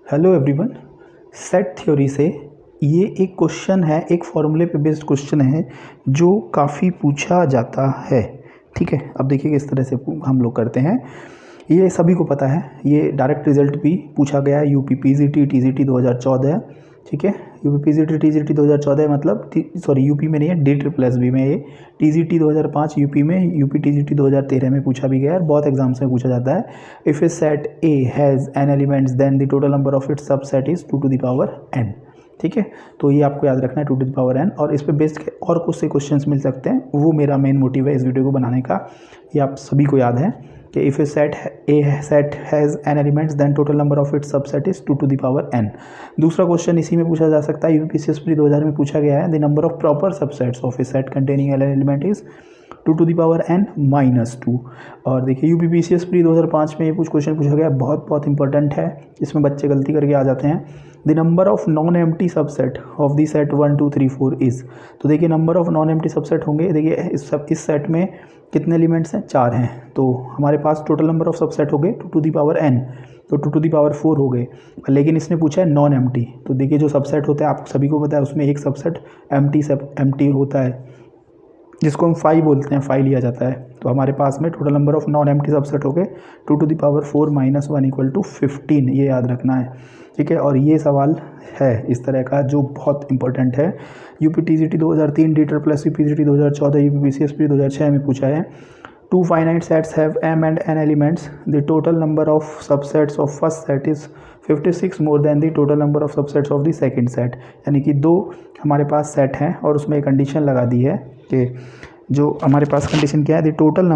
Hello everyone. Set theory से ये एक क्वेश्चन है, एक फॉर्मूले पे बेस्ड क्वेश्चन है जो काफ़ी पूछा जाता है। ठीक है, अब देखिए किस तरह से हम लोग करते हैं। ये सभी को पता है, ये डायरेक्ट रिजल्ट भी पूछा गया है यूपी पीजीटी टीजीटी 2014। ठीक है, यूपी पीजीटी टीजीटी 2014 मतलब सॉरी यूपी में नहीं है, DSSB में। ये टीजीटी 2005 यूपी में, यूपी टीजीटी 2013 में पूछा भी गया है, बहुत एग्जाम्स में पूछा जाता है। If a set A has n elements then the total number of its subset is 2 to the power n। ठीक है, तो ये आपको याद रखना है 2 to the power n। और इस पे बेस्ड और कुछ से क्वेश्चंस मिल सकते हैं, वो मेरा मेन मोटिव है इस वीडियो को बनाने का। ये आप सभी को याद है कि if a set has n elements then total number of its subset is 2 to the power n। दूसरा क्वेश्चन इसी में पूछा जा सकता है, यूपीपीसीएस प्री 2000 में पूछा गया है, the number of proper subsets of A set containing an element is 2 to the power n -2। और देखिए यूपीपीसीएस प्री 2005 में ये कुछ क्वेश्चन पूछा गया, बहुत इंपॉर्टेंट है, इसमें बच्चे गलती करके आ जाते हैं। The number of non empty subset of the set 1 2 3 4 is. तो देखिए number of non empty subset होंगे, देखिए इस सेट में कितने एलिमेंट्स हैं, 4 हैं, तो हमारे पास टोटल नंबर ऑफ सबसेट हो गए 2 to the power n, तो 2 to the power 4 हो गए। लेकिन इसने पूछा है नॉन एम्प्टी, तो देखिए जो सबसेट होता है आप सभी को पता है, उसमें एक सबसेट एम्प्टी होता है जिसको हम फाई बोलते हैं, फाई लिया जाता है। तो हमारे पास में total number of non empty subset हो गए 2 to the power 4 - 1 = 15, ये याद रखना है। ठीक है, और ये सवाल है इस तरह का जो बहुत इंपॉर्टेंट है। UP TGT 2003 DSSB PGT 2014 UPPCS pre 2006 में पूछा है। Two finite sets have m and n elements, the total number of subsets of first set is 56 more than the total number of subsets of the second set. यानी कि दो हमारे पास set हैं और उसमें एक कंडीशन लगा दी है कि जो हमारे पास कंडीशन क्या है, the total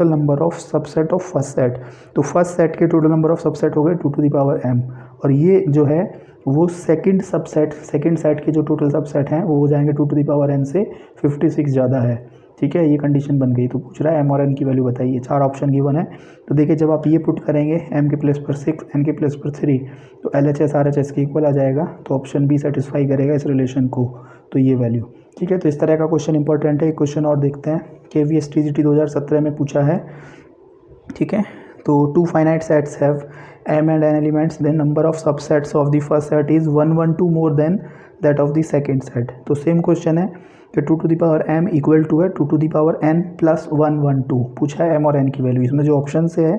number of subset of first set. तो फर्स्ट सेट के टोटल नंबर ऑफ सबसेट हो गए 2 to the power m, और ये जो है वो सेकंड सेट के जो टोटल सबसेट हैं वो हो जाएंगे 2 to the power n से 56 ज़्यादा है। ठीक है, ये कंडीशन बन गई। तो पूछ रहा है m और n की वैल्यू बताइए, 4 ऑप्शन गिवन है। तो देखिए जब आप ये पुट करेंगे m के प्लेस पर 6 n के प्लेस पर 3, तो LHS RHS के इक्वल आ जाएगा, तो ऑप्शन बी सेटिस्फाई करेगा इस रिलेशन को, तो ये वैल्यू। ठीक है, तो इस तरह का क्वेश्चन इंपॉर्टेंट है। एक क्वेश्चन और देखते हैं, KVS TGT 2017 में पूछा है। ठीक है, तो two finite sets have m and n elements, then number of subsets of the first set is 112 more than that of the second set. तो सेम क्वेश्चन है कि 2 to the power m equal to है 2 to the power n + 112। पूछा है m और n की value. इसमें जो ऑप्शन से है,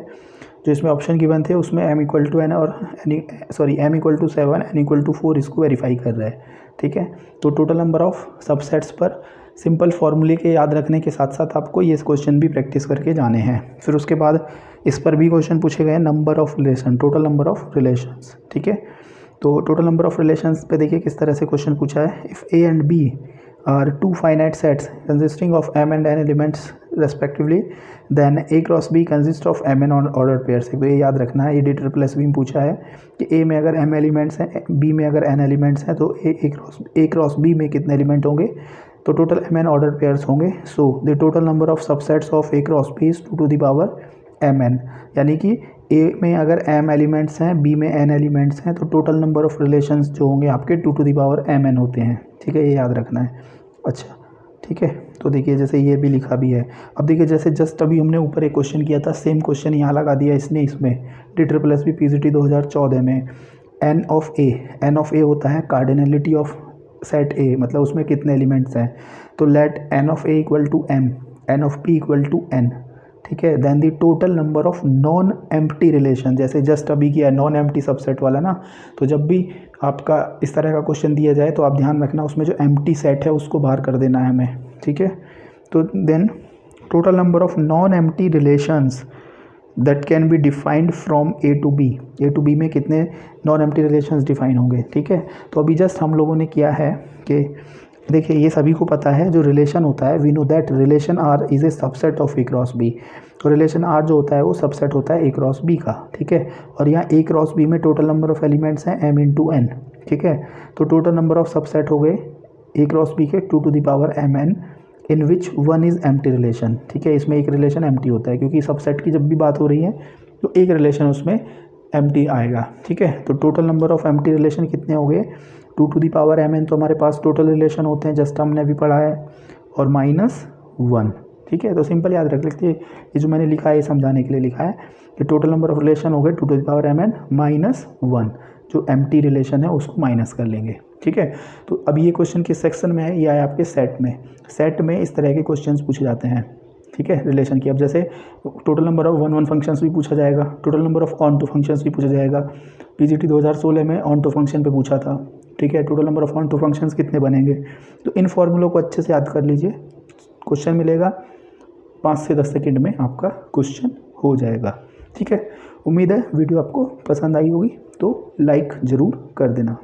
जो इसमें ऑप्शन गिवन थे उसमें m = n और m = 7 n = 4 इसको वेरीफाई कर रहा है। ठीक है, तो टोटल नंबर ऑफ सबसेट्स पर सिंपल फार्मूले के याद रखने के साथ साथ आपको ये क्वेश्चन भी प्रैक्टिस करके जाने हैं। फिर उसके बाद इस पर भी क्वेश्चन पूछे गए, number of relation, total number of relations. ठीक है, तो टोटल नंबर ऑफ रिलेशंस पे देखिए किस तरह से क्वेश्चन पूछा है। If A and B are two finite sets consisting of m and n elements respectively, then a cross b consist of m and order pairs. तो ये याद रखना है, ये DSSB में पूछा है कि a में अगर m एलिमेंट्स हैं, b में अगर n एलिमेंट्स हैं, तो a क्रॉस b में कितने एलिमेंट होंगे, तो total m and order pairs होंगे। So the total number of subsets of a cross b is 2 to the power mn। यानी कि a में अगर m एलिमेंट्स हैं, b में n एलिमेंट्स हैं, तो टोटल नंबर ऑफ रिलेशंस जो होंगे आपके 2 to the power mn होते हैं। ठीक है, ये याद रखना है। अच्छा, ठीक है, तो देखिए जैसे ये भी लिखा भी है। अब देखिए जैसे जस्ट अभी हमने ऊपर एक क्वेश्चन किया था, सेम क्वेश्चन यहाँ लगा दिया इसने, इसमें DSSB PGT 2014 में n ऑफ a होता है कार्डिनलिटी ऑफ सेट a, मतलब उसमें कितने एलिमेंट्स हैं। तो let n of a = m, n of p = n। ठीक है, then the total number of non empty relation, जैसे जस्ट अभी किया नॉन एम्प्टी सबसेट वाला ना। तो जब भी आपका इस तरह का क्वेश्चन दिया जाए तो आप ध्यान रखना उसमें जो एम्प्टी सेट है उसको बाहर कर देना है हमें। ठीक है, तो then total number of non empty relations that can be defined from A to B में कितने नॉन एम्प्टी रिलेशंस डिफाइन होंगे। ठीक है, तो अभी जस्ट हम लोगों ने किया है कि देखिए ये सभी को पता है जो रिलेशन होता है, we know that relation R is a subset of A cross B। तो रिलेशन R जो होता है वो सबसेट होता है A क्रॉस B का। ठीक है, और यहाँ A क्रॉस B में टोटल नंबर ऑफ एलिमेंट्स हैं m × n। ठीक है, तो टोटल नंबर ऑफ सबसेट हो गए A क्रॉस B के 2 to the power mn, in which 1 is empty relation. ठीक है, इसमें एक रिलेशन एम्प्टी होता है, क्योंकि सबसेट की जब भी बात हो रही है तो एक रिलेशन उसमें एम्प्टी आएगा। ठीक है, तो total number of empty relation कितने हो गए 2 to the power mn। तो हमारे पास टोटल रिलेशन होते हैं, जस्ट हमने अभी पढ़ा है, और -1। ठीक है। तो सिंपल याद रख लेते, ये जो मैंने लिखा है ये समझाने के लिए लिखा है कि टोटल नंबर ऑफ रिलेशन हो गए 2⁻mn -1, जो एम्प्टी रिलेशन है उसको माइनस कर लेंगे। ठीक है। तो अब ये क्वेश्चन किस सेक्शन में है, ये आया आपके सेट में। सेट में इस तरह के क्वेश्चंस पूछे जाते हैं, ठीक है, रिलेशन की। अब जैसे total number of one functions भी पूछा जाएगा, total number of onto functions भी पूछा जाएगा। पीजीटी 2016 में ऑन टू फंक्शन पे पूछा था, ठीक है। Total number of onto functions कितने बनेंगे, तो इन फॉर्मूलों को अच्छे से याद कर लीजिए। क्वेश्चन मिलेगा 5 से 10 सेकेंड में आपका क्वेश्चन हो जाएगा। ठीक है। उम्मीद है वीडियो आपको पसंद आई होगी, तो लाइक ज़रूर कर देना।